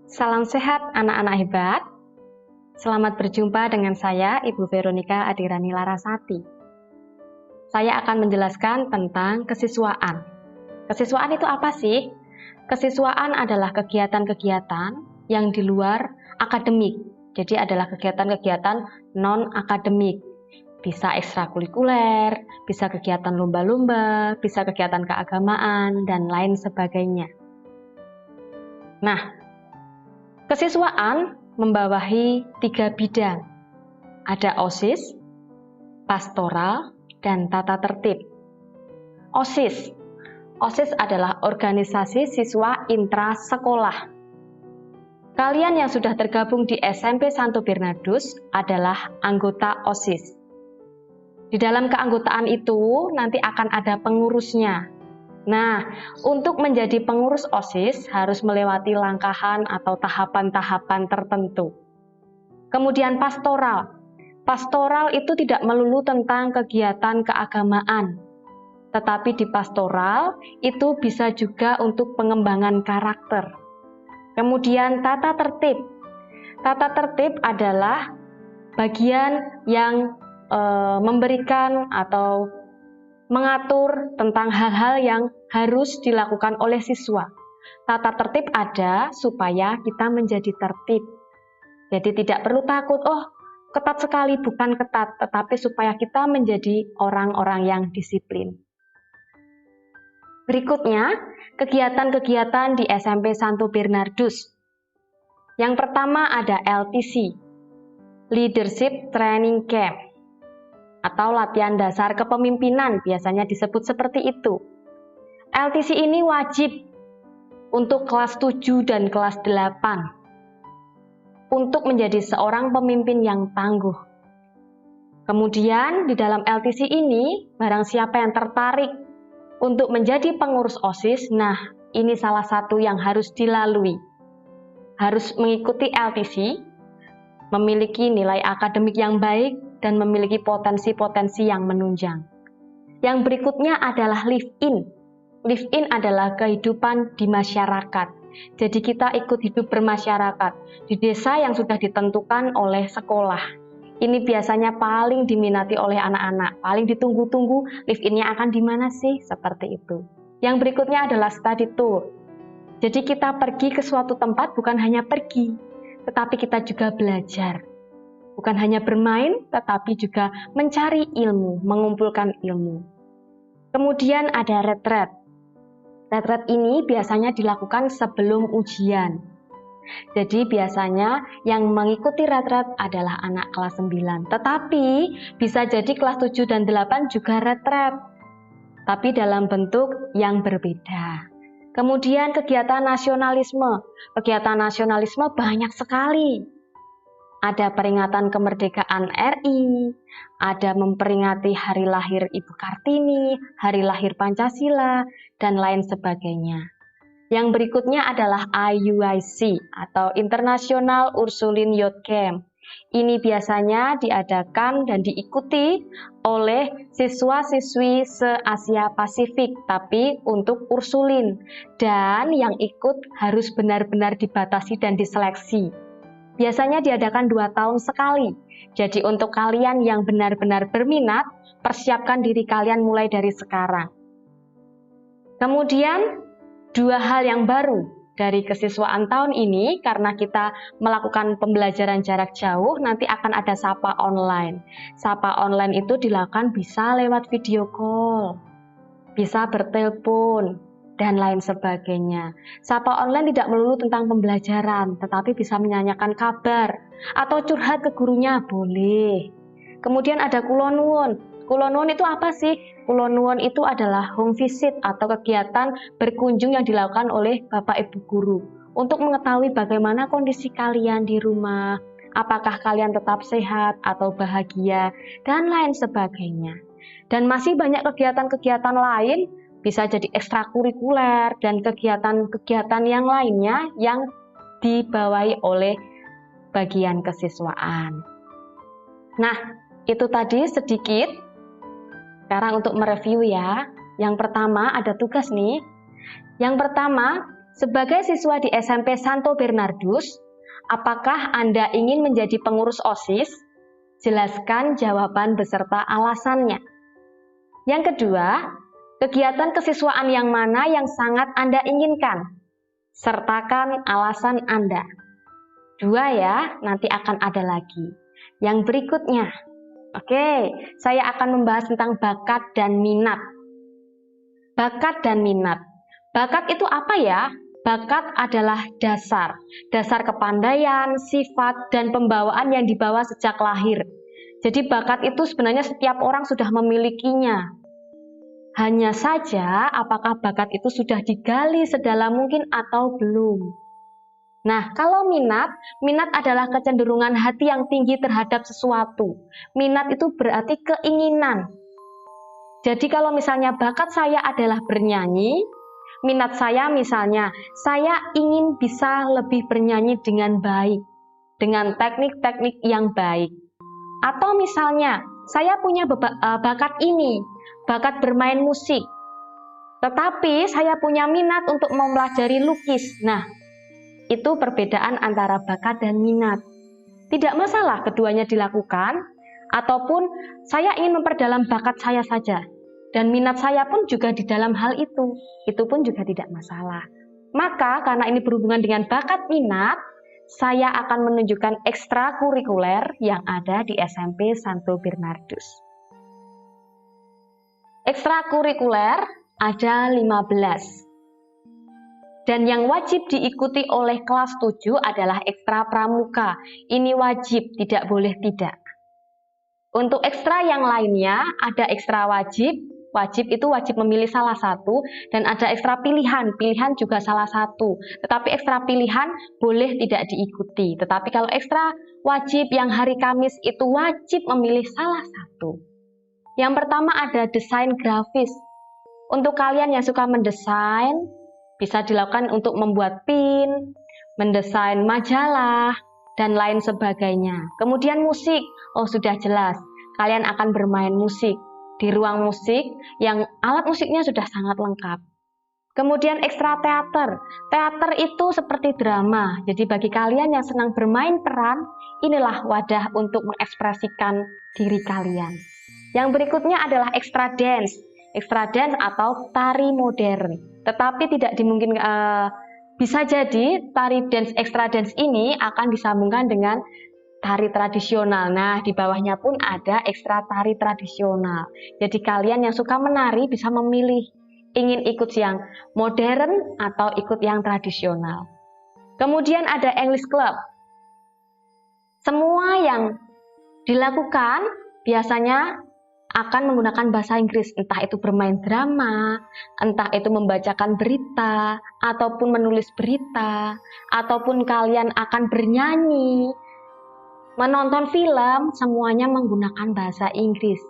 Salam sehat anak-anak hebat. Selamat berjumpa dengan saya, Ibu Veronica Adirani Larasati. Saya akan menjelaskan tentang kesiswaan. Kesiswaan itu apa sih? Kesiswaan adalah kegiatan-kegiatan yang di luar akademik. Jadi adalah kegiatan-kegiatan non-akademik. Bisa ekstrakurikuler, bisa kegiatan lomba-lomba, bisa kegiatan keagamaan, dan lain sebagainya. Nah, kesiswaan membawahi 3 bidang. Ada OSIS, pastoral, dan tata tertib. OSIS. OSIS adalah organisasi siswa intrasekolah. Kalian yang sudah tergabung di SMP Santo Bernardus adalah anggota OSIS. Di dalam keanggotaan itu nanti akan ada pengurusnya. Nah, untuk menjadi pengurus OSIS harus melewati langkahan atau tahapan-tahapan tertentu. Kemudian pastoral. Pastoral itu tidak melulu tentang kegiatan keagamaan. Tetapi di pastoral itu bisa juga untuk pengembangan karakter. Kemudian tata tertib. Tata tertib adalah bagian yang memberikan atau mengatur tentang hal-hal yang harus dilakukan oleh siswa. Tata tertib ada supaya kita menjadi tertib. Jadi tidak perlu takut, ketat sekali, bukan ketat, tetapi supaya kita menjadi orang-orang yang disiplin. Berikutnya, kegiatan-kegiatan di SMP Santo Bernardus. Yang pertama ada LTC, Leadership Training Camp, atau latihan dasar kepemimpinan, biasanya disebut seperti itu. LTC ini wajib untuk kelas 7 dan kelas 8 untuk menjadi seorang pemimpin yang tangguh. Kemudian di dalam LTC ini, barang siapa yang tertarik untuk menjadi pengurus OSIS, nah ini salah satu yang harus dilalui. Harus mengikuti LTC, memiliki nilai akademik yang baik, dan memiliki potensi-potensi yang menunjang. Yang berikutnya adalah live-in. Live-in adalah kehidupan di masyarakat. Jadi kita ikut hidup bermasyarakat di desa yang sudah ditentukan oleh sekolah. Ini biasanya paling diminati oleh anak-anak, paling ditunggu-tunggu live-in-nya akan di mana sih? Seperti itu. Yang berikutnya adalah study tour. Jadi kita pergi ke suatu tempat bukan hanya pergi, tetapi kita juga belajar. Bukan hanya bermain, tetapi juga mencari ilmu, mengumpulkan ilmu. Kemudian ada retret. Retret ini biasanya dilakukan sebelum ujian. Jadi biasanya yang mengikuti retret adalah anak kelas 9. Tetapi bisa jadi kelas 7 dan 8 juga retret. Tapi dalam bentuk yang berbeda. Kemudian kegiatan nasionalisme. Kegiatan nasionalisme banyak sekali. Ada peringatan kemerdekaan RI, ada memperingati hari lahir Ibu Kartini, hari lahir Pancasila, dan lain sebagainya. Yang berikutnya adalah IUIC atau International Ursuline Youth Camp. Ini biasanya diadakan dan diikuti oleh siswa-siswi se-Asia Pasifik, tapi untuk Ursulin. Dan yang ikut harus benar-benar dibatasi dan diseleksi. Biasanya diadakan 2 tahun sekali. Jadi untuk kalian yang benar-benar berminat, persiapkan diri kalian mulai dari sekarang. Kemudian 2 hal yang baru dari kesiswaan tahun ini, karena kita melakukan pembelajaran jarak jauh, nanti akan ada sapa online. Sapa online itu dilakukan bisa lewat video call, bisa bertelepon, dan lain sebagainya. Sapa online tidak melulu tentang pembelajaran, tetapi bisa menanyakan kabar atau curhat ke gurunya boleh. Kemudian ada kulonuwun. Kulonuwun itu apa sih? Kulonuwun itu adalah home visit atau kegiatan berkunjung yang dilakukan oleh Bapak Ibu guru untuk mengetahui bagaimana kondisi kalian di rumah, apakah kalian tetap sehat atau bahagia, dan lain sebagainya. Dan masih banyak kegiatan-kegiatan lain, bisa jadi ekstrakurikuler dan kegiatan-kegiatan yang lainnya yang dibawahi oleh bagian kesiswaan. Nah, itu tadi sedikit. Sekarang untuk mereview ya. Yang pertama ada tugas nih. Yang pertama, sebagai siswa di SMP Santo Bernardus, apakah Anda ingin menjadi pengurus OSIS? Jelaskan jawaban beserta alasannya. Yang kedua, kegiatan kesiswaan yang mana yang sangat Anda inginkan? Sertakan alasan Anda. 2 ya, nanti akan ada lagi. Yang berikutnya, oke, saya akan membahas tentang bakat dan minat. Bakat dan minat. Bakat itu apa ya? Bakat adalah dasar kepandaian, sifat, dan pembawaan yang dibawa sejak lahir. Jadi bakat itu sebenarnya setiap orang sudah memilikinya. Hanya saja apakah bakat itu sudah digali sedalam mungkin atau belum. Nah, kalau minat adalah kecenderungan hati yang tinggi terhadap sesuatu. Minat itu berarti keinginan. Jadi kalau misalnya bakat saya adalah bernyanyi, minat saya misalnya, saya ingin bisa lebih bernyanyi dengan baik, dengan teknik-teknik yang baik. Atau misalnya, saya punya bakat ini, bakat bermain musik, tetapi saya punya minat untuk mempelajari lukis. Nah, itu perbedaan antara bakat dan minat. Tidak masalah keduanya dilakukan, ataupun saya ingin memperdalam bakat saya saja, dan minat saya pun juga di dalam hal itu pun juga tidak masalah. Maka karena ini berhubungan dengan bakat minat, saya akan menunjukkan ekstrakurikuler yang ada di SMP Santo Bernardus. Ekstrakurikuler ada 15. Dan yang wajib diikuti oleh kelas 7 adalah ekstra pramuka. Ini wajib, tidak boleh tidak. Untuk ekstra yang lainnya, ada ekstra wajib. Wajib itu wajib memilih salah satu, dan ada ekstra pilihan. Pilihan juga salah satu. Tetapi ekstra pilihan boleh tidak diikuti. Tetapi kalau ekstra wajib yang hari Kamis itu wajib memilih salah satu. Yang pertama ada desain grafis. Untuk kalian yang suka mendesain, bisa dilakukan untuk membuat pin, mendesain majalah, dan lain sebagainya. Kemudian musik, sudah jelas, kalian akan bermain musik di ruang musik yang alat musiknya sudah sangat lengkap. Kemudian ekstra teater. Teater itu seperti drama, jadi bagi kalian yang senang bermain peran, inilah wadah untuk mengekspresikan diri kalian. Yang berikutnya adalah ekstra dance. Ekstra dance atau tari modern. Tetapi tidak dimungkinkan, bisa jadi tari dance, ekstra dance ini akan disambungkan dengan tari tradisional. Nah, di bawahnya pun ada ekstra tari tradisional. Jadi kalian yang suka menari bisa memilih ingin ikut yang modern atau ikut yang tradisional. Kemudian ada English Club. Semua yang dilakukan biasanya akan menggunakan bahasa Inggris, entah itu bermain drama, entah itu membacakan berita, ataupun menulis berita, ataupun kalian akan bernyanyi, menonton film, semuanya menggunakan bahasa Inggris.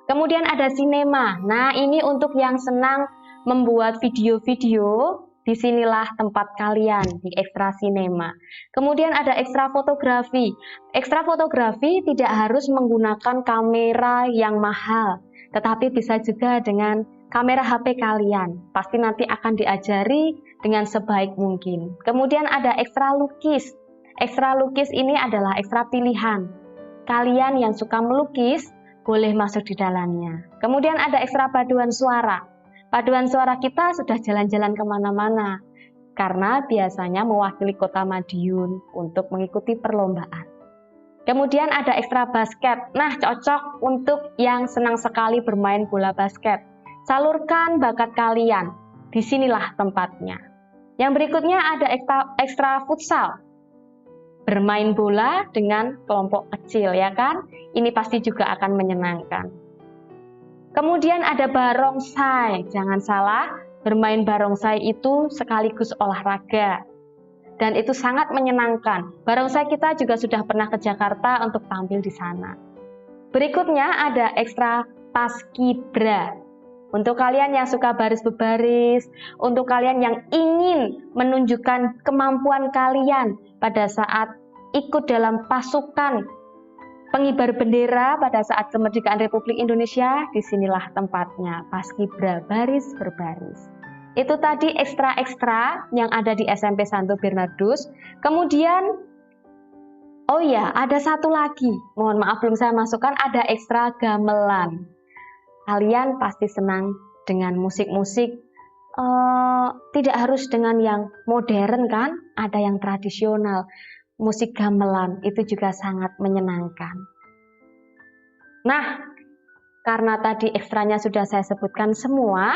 Kemudian ada sinema. Nah, ini untuk yang senang membuat video-video, disinilah tempat kalian di ekstra sinema. Kemudian ada ekstra fotografi. Ekstra fotografi tidak harus menggunakan kamera yang mahal, tetapi bisa juga dengan kamera HP kalian. Pasti nanti akan diajari dengan sebaik mungkin. Kemudian ada ekstra lukis. Ekstra lukis ini adalah ekstra pilihan. Kalian yang suka melukis boleh masuk di dalamnya. Kemudian ada ekstra paduan suara. Paduan suara kita sudah jalan-jalan kemana-mana, karena biasanya mewakili Kota Madiun untuk mengikuti perlombaan. Kemudian ada ekstra basket. Nah, cocok untuk yang senang sekali bermain bola basket. Salurkan bakat kalian. Disinilah tempatnya. Yang berikutnya ada ekstra futsal. Bermain bola dengan kelompok kecil, ya kan? Ini pasti juga akan menyenangkan. Kemudian ada barongsai. Jangan salah, bermain barongsai itu sekaligus olahraga. Dan itu sangat menyenangkan. Barongsai kita juga sudah pernah ke Jakarta untuk tampil di sana. Berikutnya ada ekstra paskibra. Untuk kalian yang suka baris berbaris, untuk kalian yang ingin menunjukkan kemampuan kalian pada saat ikut dalam pasukan pengibar bendera pada saat kemerdekaan Republik Indonesia, disinilah tempatnya, paskibra, baris berbaris. Itu tadi ekstra-ekstra yang ada di SMP Santo Bernardus. Kemudian, oh ya, ada satu lagi. Mohon maaf belum saya masukkan, ada ekstra gamelan. Kalian pasti senang dengan musik-musik. Tidak harus dengan yang modern kan? Ada yang tradisional. Musik gamelan itu juga sangat menyenangkan. Nah, karena tadi ekstranya sudah saya sebutkan semua,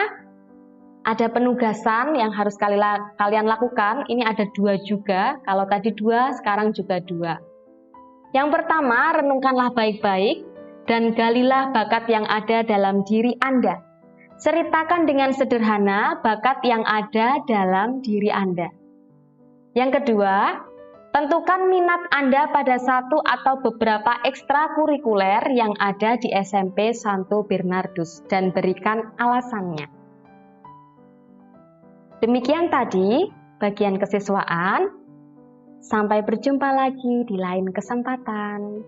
ada penugasan yang harus kalian lakukan. Ini ada 2 juga. Kalau tadi 2, sekarang juga 2. Yang pertama, renungkanlah baik-baik dan galilah bakat yang ada dalam diri Anda. Ceritakan dengan sederhana bakat yang ada dalam diri Anda. Yang kedua, tentukan minat Anda pada satu atau beberapa ekstrakurikuler yang ada di SMP Santo Bernardus dan berikan alasannya. Demikian tadi bagian kesiswaan. Sampai berjumpa lagi di lain kesempatan.